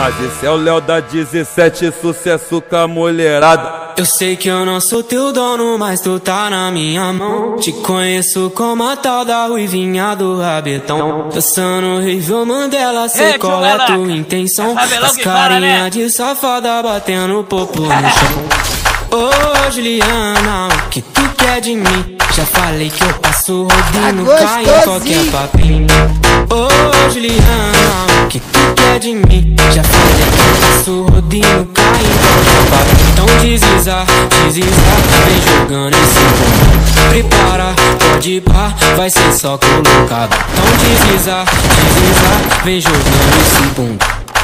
Mas esse é o Léo da 17, sucesso com a mulherada. Eu sei que eu não sou teu dono, mas tu tá na minha mão. Te conheço como a tal da ruivinha do rabetão. Dançando Rival Mandela, sei qual é tua intenção. As carinha de safada batendo popo no chão. Ô Juliana, o que tu quer de mim? Já falei que eu passo rodinho, cai em qualquer papinho. Ô Juliana, o que tu quer de mim? Já falei que eu passo rodinho, cai em qualquer papinho. Então desliza, vem jogando esse bumbum. Prepara, pode ir pá, vai ser só colocado. Então desliza, vem jogando esse bumbum.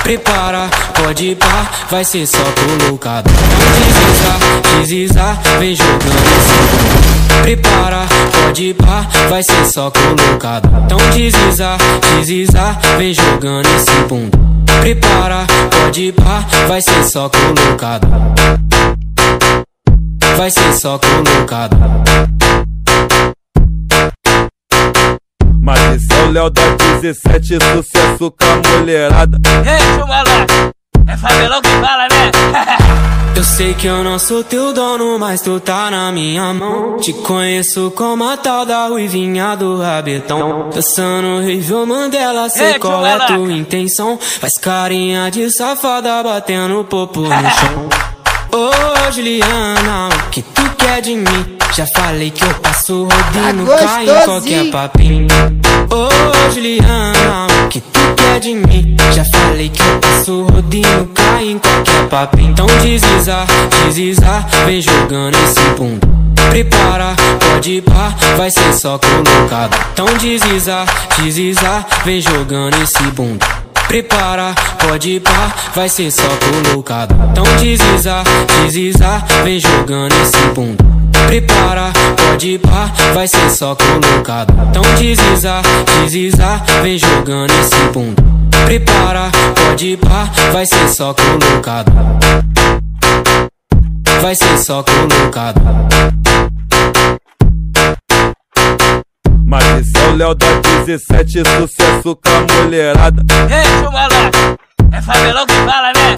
Prepara, pode ir pá, vai ser só colocado. Então desliza, vem jogando esse bumbum. Prepara, pode ir pá, vai ser só colocado. Então desliza, vem jogando esse bumbum. Prepara, pode ir pá, vai ser só colocado. Vai ser só colocado. Mas esse é o Léo da 17, sucesso com a mulherada. Ei, chumalá, é Fabelão que fala, né? Eu sei que eu não sou teu dono, mas tu tá na minha mão. Te conheço como a tal da ruivinha do rabetão. Dançando Rival Mandela, sei qual é tua intenção. Faz carinha de safada batendo popo no chão. Ô Juliana, o que tu quer de mim? Já falei que eu passo rodinho, cai em qualquer papinho. Ô Juliana, o que tu quer de mim? Já falei que eu passo rodinho, cai em qualquer papinho. Então desliza, vem jogando esse bumbum. Prepara, pode ir pá, vai ser só colocado. Então desliza, vem jogando esse bumbum. Prepara, pode ir pá, vai ser só colocado. Então desliza, vem jogando esse bumbum. Prepara, pode ir pá, vai ser só colocado. Então desliza, vem jogando esse bumbum. Prepara, pode ir pá, vai ser só colocado. Vai ser só colocado. Mas esse é o Léo da 17, sucesso com a mulherada. Ei, chumalá, é Fabelão que fala, né?